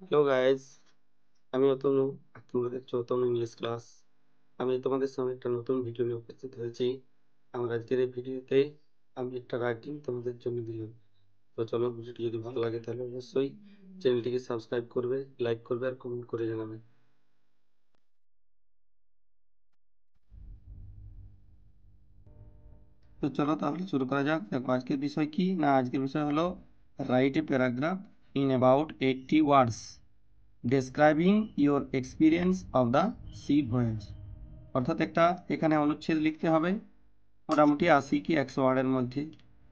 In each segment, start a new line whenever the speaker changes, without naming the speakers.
Hello guys, আমি অতনু। তোমরা দেখছো অতনু ইংলিশ ক্লাস। আমি তোমাদের সামনে একটা নতুন ভিডিও নিয়ে উপস্থিত হয়েছি। আমার আজকের এই ভিডিওতে আমি একটা রাইটিং তোমাদের জন্য দিলাম। তো চলো, ভিডিওটি যদি ভালো লাগে তাহলে অবশ্যই চ্যানেলটিকে সাবস্ক্রাইব করবে, লাইক করবে আর কমেন্ট করে জানাবে। তো চলো তাহলে শুরু করা যাক। দেখো আজকের বিষয় কি না, আজকের বিষয় হলো write a paragraph in about 80 words describing your experience of the C voice. অর্থাৎ একটা এখানে অনুচ্ছেদ লিখতে হবে মোটামুটি 80 কি 100 ওয়ার্ডের মধ্যে,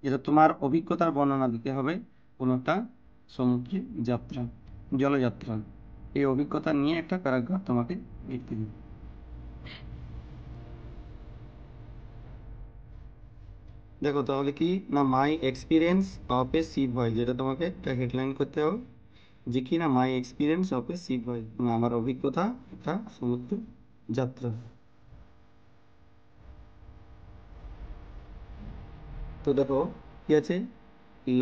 যেটা তোমার অভিজ্ঞতার বর্ণনা দিতে হবে কোনো একটা সমুদ্রে যাত্রা, জলযাত্রা। এই অভিজ্ঞতা নিয়ে একটা প্যারাগ্রাফ তোমাকে লিখতে হবে। দেখো তাহলে কি না, মাই experience of A C voice, যেটা তোমাকে একটা হেডলাইন করতে হবে যে কি না, মাই experience of A C voice, আমার অভিজ্ঞতা একটা সমুদ্র যাত্রা। তো দেখো কি আছে,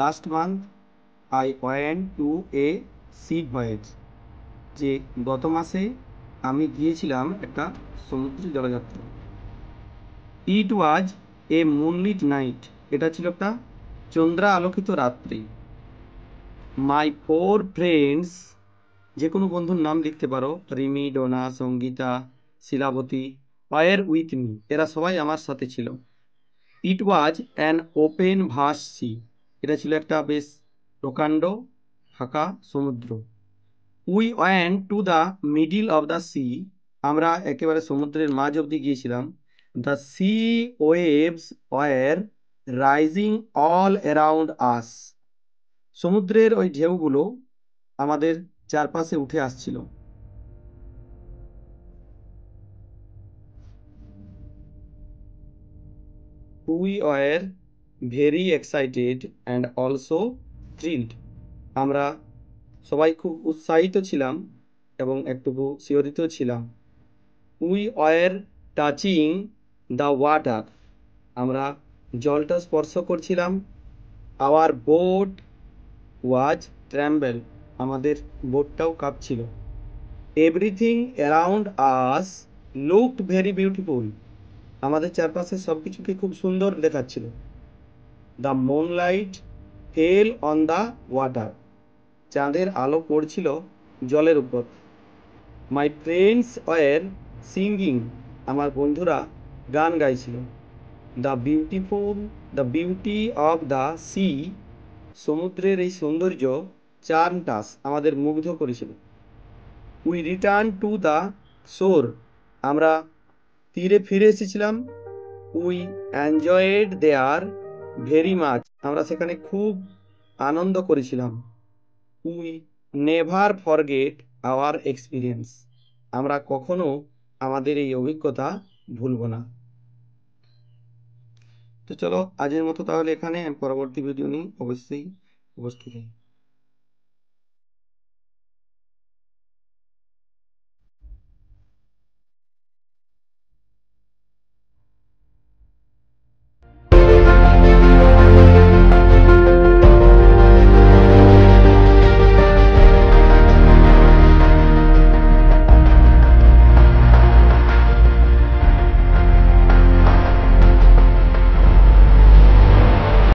last month I went to A C voice, যে গত মাসে আমি গিয়েছিলাম একটা সমুদ্র জলযাত্রা। ইট ওয়াজ এ মুনলিট নাইট, এটা ছিল একটা চন্দ্রা আলোকিত রাত্রি। মাই ফোর ফ্রেন্ডস, যে কোনো বন্ধুর নাম লিখতে পারো, Rimi, Dona, Sangeeta, Shilabati, were with me, এরা সবাই আমার সাথে ছিল। It was an open vast sea, এটা ছিল একটা বেশ প্রকাণ্ড ফাঁকা সমুদ্র। We went to the middle of the sea, আমরা একেবারে সমুদ্রের মাঝ অবধি গিয়েছিলাম। The sea waves were rising all around us, সমুদ্রের ওই ঢেউগুলো আমাদের চারপাশে উঠে আসছিল। We were very excited and also thrilled, আমরা সবাই খুব উৎসাহিত ছিলাম এবং একটু শিহরিত ছিলাম। We were touching the water, আমরা জলটা স্পর্শ করছিলাম। আওয়ার বোট ওয়াজ ট্র্যাম্বেল, আমাদের বোটটাও কাঁপছিল। Everything around us looked very beautiful, আমাদের চারপাশে সব কিছুকে খুব সুন্দর দেখাচ্ছিল। The moonlight fell on the water, চাঁদের আলো পড়ছিল জলের উপর। মাই ফ্রেন্ডস ওয়ার সিঙ্গিং, আমার বন্ধুরা গান গাইছিল। The beautiful, the beauty of the C, সমুদ্রের এই সৌন্দর্য চার্মড আস, আমাদের মুগ্ধ করেছিল। উই রিটার্ন টু দ্য শোর, আমরা তীরে ফিরে এসেছিলাম। We enjoyed there very much, আমরা সেখানে খুব আনন্দ করেছিলাম। We never forget our experience, আমরা কখনো আমাদের এই অভিজ্ঞতা ভুলব না। তো চলো আজের মতো তাহলে এখানে, আমি পরবর্তী ভিডিও নিয়ে অবশ্যই উপস্থিত হই।